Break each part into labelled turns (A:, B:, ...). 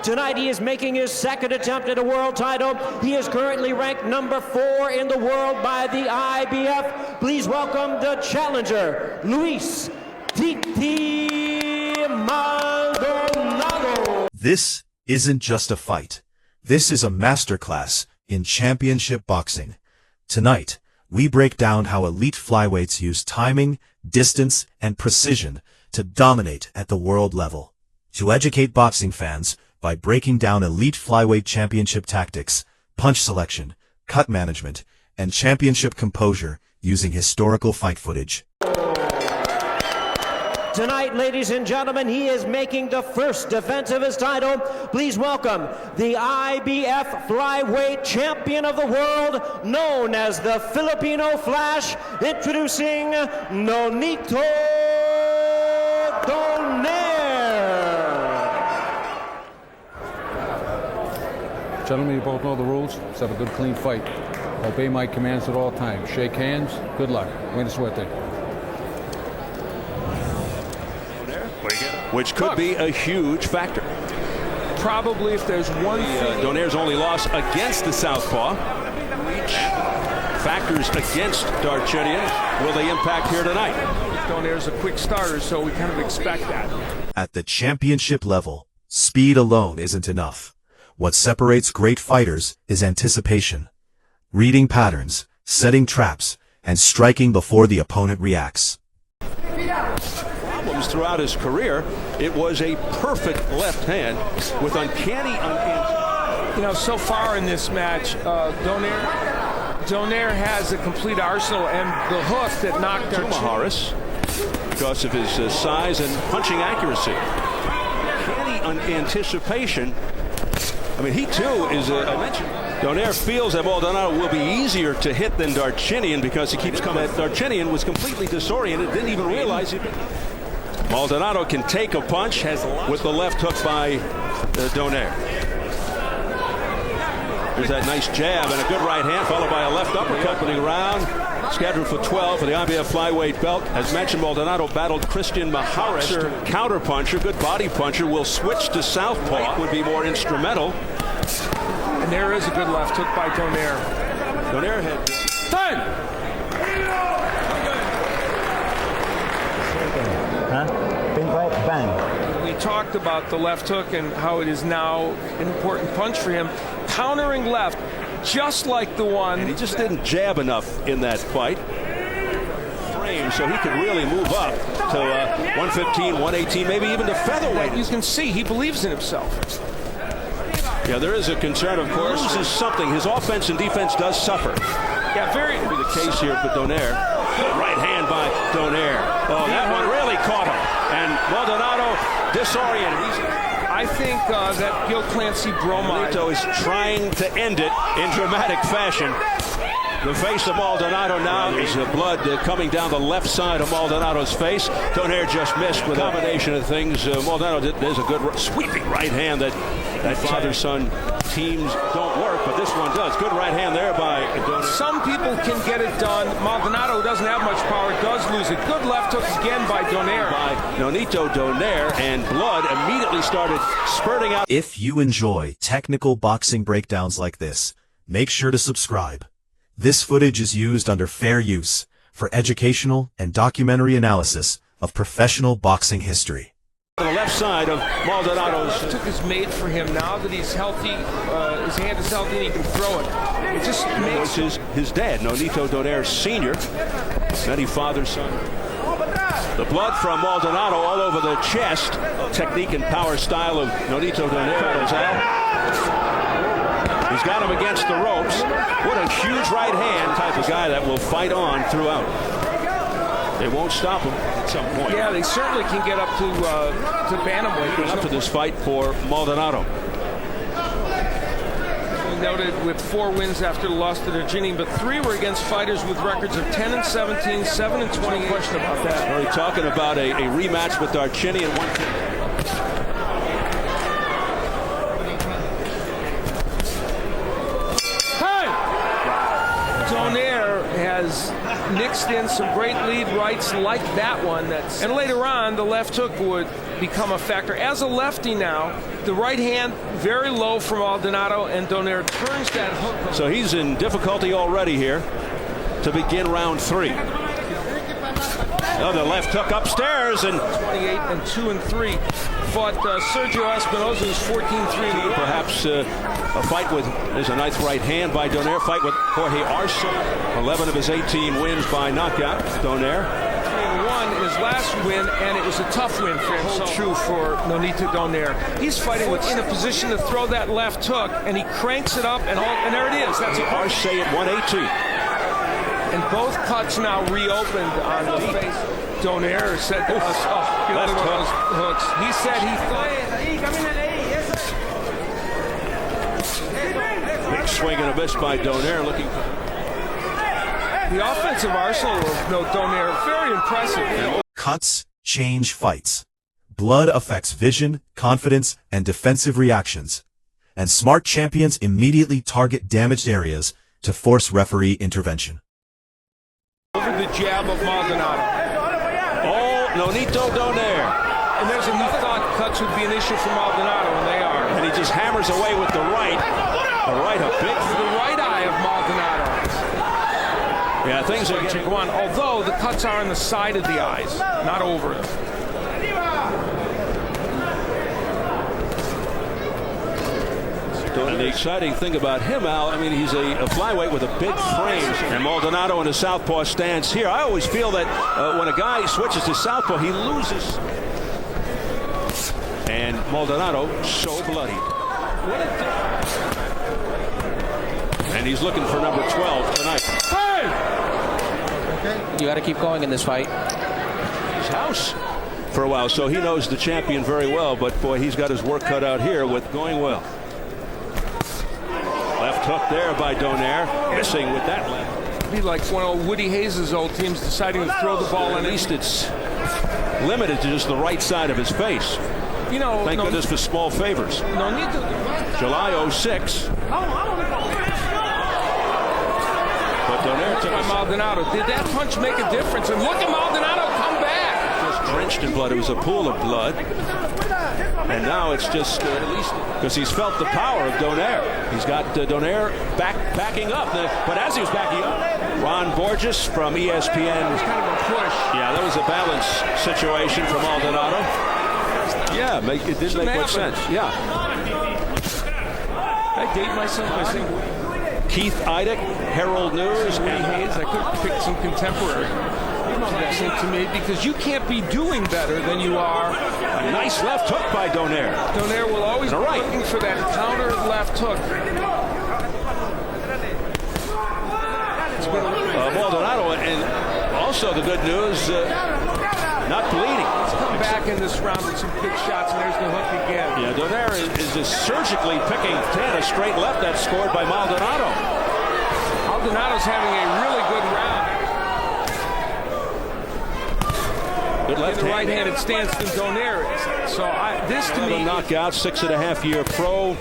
A: Tonight he is making his second attempt at a world title. He is currently ranked number 4 in the world by the IBF. Please welcome the challenger, Luis Titi Maldonado.
B: This isn't just a fight. This is a masterclass in championship boxing. Tonight, we break down how elite flyweights use timing, distance, and precision to dominate at the world level. To educate boxing fans by breaking down elite flyweight championship tactics, punch selection, cut management, and championship composure using historical fight footage.
A: Tonight, ladies and gentlemen, he is making the first defense of his title. Please welcome the IBF flyweight champion of the world, known as the Filipino Flash, introducing Nonito Donaire.
C: Gentlemen, you both know the rules. Let's have a good, clean fight. Obey my commands at all times. Shake hands. Good luck. Buena suerte.
D: Which could be a huge factor.
E: Probably if there's one thing.
D: Donaire's only loss against the southpaw. Factors against Darchinian. Will they impact here tonight?
E: Donaire's a quick starter, so we kind of expect that.
B: At the championship level, speed alone isn't enough. What separates great fighters is anticipation. Reading patterns, setting traps, and striking before the opponent reacts.
D: Throughout his career, it was a perfect left hand with uncanny.
E: You know, so far in this match, Donaire has a complete arsenal, and the hook that knocked out
D: Harris because of his size and punching accuracy. Uncanny anticipation. I mean, he too is I mentioned. Donaire feels that Maldonado will be easier to hit than Darchinian because he keeps coming. Darchinian was completely disoriented, didn't even realize it. Maldonado can take a punch with the left hook by Donaire. There's that nice jab and a good right hand followed by a left uppercut opening round. Scheduled for 12 for the IBF flyweight belt. As mentioned, Maldonado battled Christian Maharis, counter puncher, good body puncher. Will switch to southpaw. Would be more instrumental.
E: And there is a good left hook by Donaire.
D: Donaire had
E: time.
F: Bang.
E: We talked about the left hook and how it is now an important punch for him. Countering left, just like the one.
D: And he just didn't jab enough in that fight. Frame, so he could really move up to 115, 118, maybe even to featherweight.
E: You can see he believes in himself.
D: Yeah, there is a concern, of course. This is something. His offense and defense does suffer.
E: Yeah, very.
D: Be the case here for Donaire. Right hand by Donaire. Oh, that one really caught him. And Maldonado disoriented.
E: I think that Gil Clancy bromide.
D: Nonito is trying to end it in dramatic fashion. The face of Maldonado now is blood coming down the left side of Maldonado's face. Donaire just missed with a combination of things. Maldonado does a good sweeping right hand that father-son teams don't work, but this one does. Good right hand there by Donaire.
E: Some people can get it done. Maldonado doesn't have much power, does lose it. Good left hook again by Donaire.
D: By Nonito Donaire, and blood immediately started spurting out.
B: If you enjoy technical boxing breakdowns like this, make sure to subscribe. This footage is used under fair use for educational and documentary analysis of professional boxing history.
D: On the left side of Maldonado's.
E: The left hook is made for him now that he's healthy. His hand is healthy and he can throw it. It just makes
D: his dad, Nonito Donaire Sr., many father-son. The blood from Maldonado all over the chest. Technique and power style of Nonito Donaire is out. He's got him against the ropes. What a huge right hand. Type of guy that will fight on throughout. They won't stop him at some point.
E: Yeah, they certainly can get up to bantamweight.
D: Up to this fight for Maldonado.
E: We noted with 4 wins after the loss to Darchinian, but 3 were against fighters with records of 10-17, 7-20. Question about that.
D: We're talking about a rematch with Darchinian.
E: Donaire has has mixed in some great lead rights like that one. And later on, the left hook would become a factor. As a lefty now, the right hand very low from Maldonado, and Donaire turns that hook.
D: So he's in difficulty already here to begin round 3. Oh, the left hook upstairs, and
E: 28 and 2 and 3. Fought Sergio Espinosa's 14-3.
D: Perhaps a fight with, there's a nice right hand by Donaire. Fight with Jorge Arce. 11 of his 18 wins by knockout. Donaire
E: 3-1 his last win, and it was a tough win for him. Hold true for Nonito Donaire. He's fighting in a position to throw that left hook, and he cranks it up, and there it is. That's
D: Arce at 118.
E: And both cuts now reopened on the face. Donaire said to us, left one of those hooks. He said he thought.
D: Big swing and a miss by Donaire. Looking
E: the offensive arsenal of Donaire, very impressive.
B: Cuts change fights. Blood affects vision, confidence, and defensive reactions. And smart champions immediately target damaged areas to force referee intervention.
E: Over the jab of Maldonado.
D: Oh, Nonito Donaire.
E: And there's he thought cuts would be an issue for Maldonado, and they are.
D: And he just hammers away with the right. The right, a big.
E: The right eye of Maldonado.
D: Yeah, things are
E: getting on. Although the cuts are on the side of the eyes, not over them.
D: And the exciting thing about him, Al, I mean, he's a flyweight with a big frame. And Maldonado in a southpaw stance here. I always feel that when a guy switches to southpaw, he loses. And Maldonado so bloody. And he's looking for number 12 tonight.
E: Hey!
F: You got to keep going in this fight.
D: His house for a while, so he knows the champion very well. But boy, he's got his work cut out here with going well. Left hook there by Donaire, missing with that left.
E: Be like one of Woody Hayes' old teams deciding to throw the ball,
D: At least it's limited to just the right side of his face.
E: You know,
D: Thank goodness for small favors. July 06. But Donaire took
E: by Maldonado. Did that punch make a difference? And look at Maldonado come back.
D: Just drenched in blood. It was a pool of blood. And now it's just at least because he's felt the power of Donaire. He's got Donaire backing up. But as he was backing up, Ron Borges from ESPN.
E: It was kind of a push.
D: Yeah, that was a balance situation for Maldonado. Yeah, it did make much sense. Yeah.
E: I date myself by saying
D: Keith Idek, Herald News,
E: and Hayes. I could pick some contemporary. That seemed to me because you can't be doing better than you are.
D: A nice left hook by Donaire.
E: Donaire will always be looking for that counter left hook.
D: Maldonado, and also the good news, not bleeding.
E: He's come back in this round with some big shots, and there's the hook again.
D: Yeah, Donaire is just surgically picking 10, a straight left that's scored by Maldonado.
E: Maldonado's having a really good round.
D: Good left hand.
E: Right-handed stance than Donaire is. So this to me,
D: knockout, 6.5-year pro.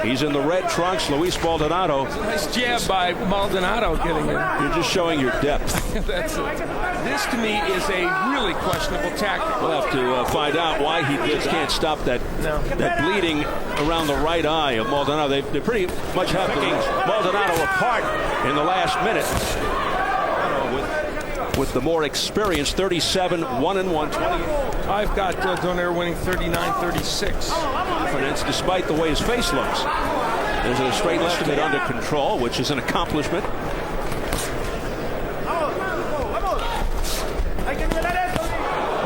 D: He's in the red trunks. Luis Maldonado.
E: Nice jab by Maldonado getting in.
D: You're just showing your depth.
E: That's it. This to me is a really questionable tactic.
D: We'll have to find out why he just can't stop that bleeding around the right eye of Maldonado. They pretty much have picking Maldonado apart in the last minute. With the more experienced 37-1-1, 20.
E: I've got Donaire winning 39-36.
D: Confidence despite the way his face looks. There's a straight left to get under control, which is an accomplishment.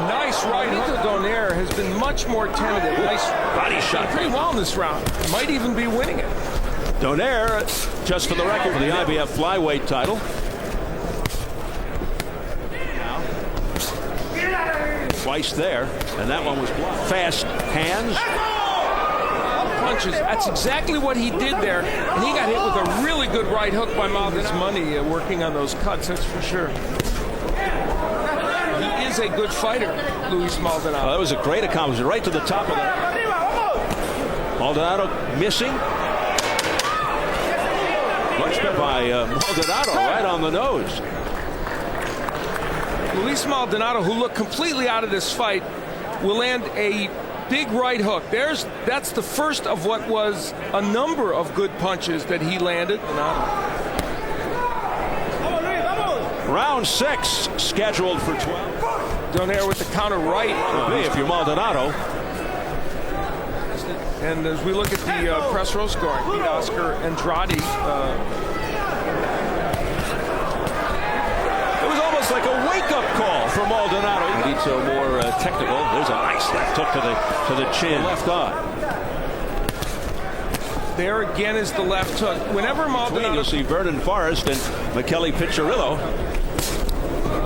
E: Nice right hook. Donaire has been much more tentative. Nice
D: body shot.
E: Pretty well in this round. Might even be winning it.
D: Donaire, just for the record, for the IBF flyweight title. Twice there, and that one was blocked. Fast hands.
E: Punches. That's exactly what he did there, and he got hit with a really good right hook by Maldonado. His money working on those cuts, that's for sure. He is a good fighter, Luis Maldonado.
D: That was a great accomplishment, right to the top of that. Maldonado missing. Much by Maldonado, right on the nose.
E: Luis Maldonado, who looked completely out of this fight, will land a big right hook. That's the first of what was a number of good punches that he landed.
D: Round 6 scheduled for 12.
E: Donaire with the counter right.
D: If you're Maldonado.
E: And as we look at the press row scoring, Pete Oscar Andrade. It
D: was almost like a wake-up call for Maldonado. He needs a more technical. There's a nice left hook to the chin. Left eye.
E: There again is the left hook. Whenever Maldonado...
D: You'll see Vernon Forrest and Michele Piccirillo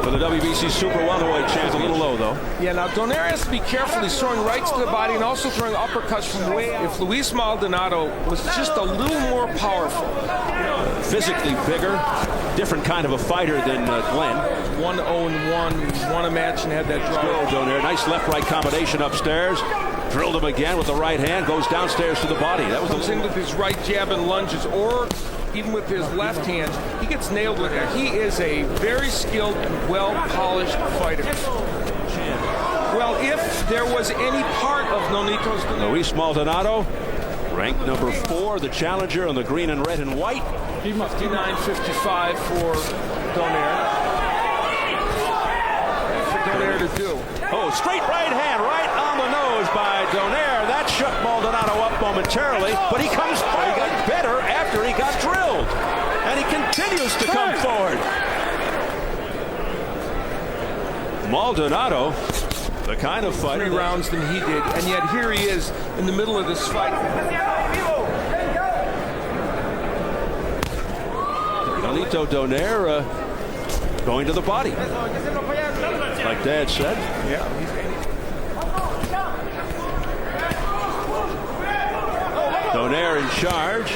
D: for the WBC Super Welterweight Championship. A little low, though.
E: Yeah, now Donaire has to be careful. He's throwing rights to the body and also throwing uppercuts from way out. If Luis Maldonado was just a little more powerful.
D: Physically bigger, different kind of a fighter than Glenn.
E: 1-0-1, won a match and had that draw.
D: Donaire, nice left-right combination upstairs. Drilled him again with the right hand, goes downstairs to the body. That was
E: comes in with his right jab and lunges, or even with his left hand. He gets nailed with that. He is a very skilled and well-polished fighter. Well, if there was any part of Nonito's...
D: Luis Maldonado, ranked number 4, the challenger on the green and red and white.
E: 59-55 for Donaire. For Donaire to do.
D: Oh, straight right hand, right on the nose by Donaire. That shook Maldonado up momentarily, but he comes forward. He got better after he got drilled. And he continues to come forward. Maldonado, the kind of fighter...
E: 3 rounds than he did, and yet here he is in the middle of this fight.
D: Nonito Donaire going to the body. Like Dad said.
E: Yeah.
D: Donaire in charge.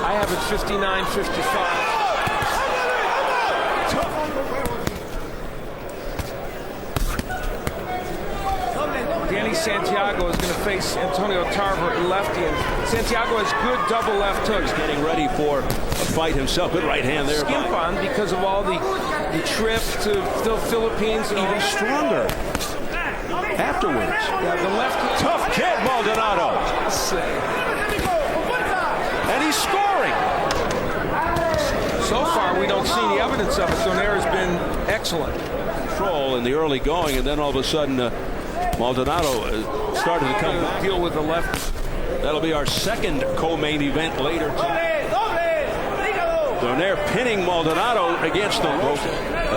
E: I have it 59-55. Danny Santiago is going to face Antonio Tarver in lefty, and Santiago has good double left hooks.
D: Getting ready for a fight himself. Good right hand there.
E: Skimp on because of all the trip to the Philippines.
D: Even stronger afterwards.
E: Yeah, the left.
D: Tough kid, Maldonado. And he's scoring.
E: So far, we don't see any evidence of it. Donaire has been excellent.
D: Control in the early going, and then all of a sudden, Maldonado started to come back.
E: Deal with the left.
D: That'll be our second co-main event later tonight. Donaire pinning Maldonado against the rope.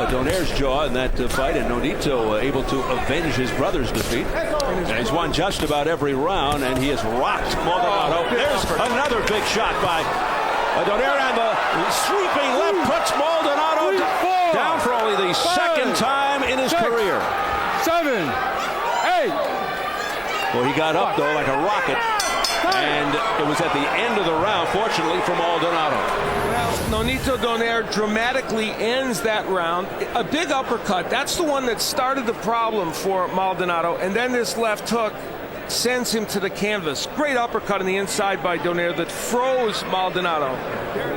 D: Donaire's jaw in that fight, and Nonito able to avenge his brother's defeat. And he's won just about every round, and he has rocked Maldonado. There's another big shot by Donaire, and the sweeping left puts Maldonado down for only the second time in his career.
C: 7, 8.
D: Well, he got up, though, like a rocket, and it was at the end of the round, fortunately, for Maldonado.
E: Well, Nonito Donaire dramatically ends that round. A big uppercut. That's the one that started the problem for Maldonado, and then this left hook sends him to the canvas. Great uppercut on the inside by Donaire that froze Maldonado.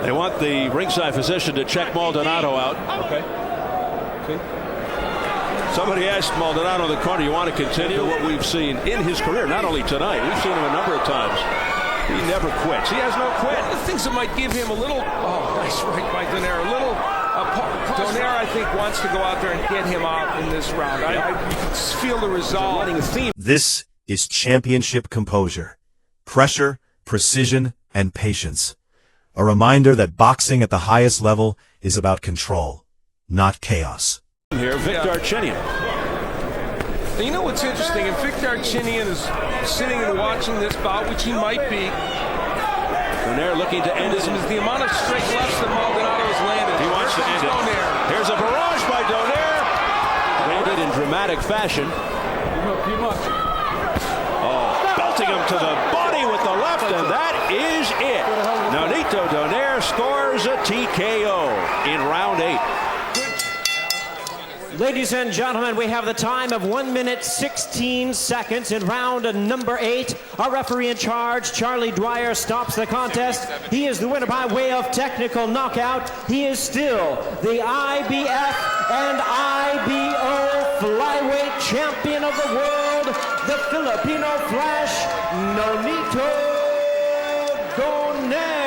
D: They want the ringside physician to check Maldonado out. Okay. See? Somebody asked Maldonado in the corner, you want to continue what we've seen in his career, not only tonight. We've seen him a number of times. He never quits. He has no quit.
E: The things that might give him a little, nice right by Donaire, a little, Donaire, I think, wants to go out there and get him out in this round. You can feel the resolve.
B: This is championship composure, pressure, precision, and patience. A reminder that boxing at the highest level is about control, not chaos.
D: Here, Victor Archinian.
E: And you know what's interesting? If Victor Archinian is sitting and watching this bout, which he might be,
D: Donaire looking to end it.
E: Is the amount of straight lefts that Maldonado has landed.
D: He wants to end it.
E: Donaire.
D: Here's a barrage by Donaire. Landed in dramatic fashion. Belting him to the body with the left, and that is it. Nonito Donaire scores a TKO in round 8.
A: Ladies and gentlemen, we have the time of 1 minute 16 seconds in round number 8. Our referee in charge, Charlie Dwyer, stops the contest. He is the winner by way of technical knockout. He is still the IBF and IBO flyweight champion of the world, the Filipino Flash, Nonito Donaire.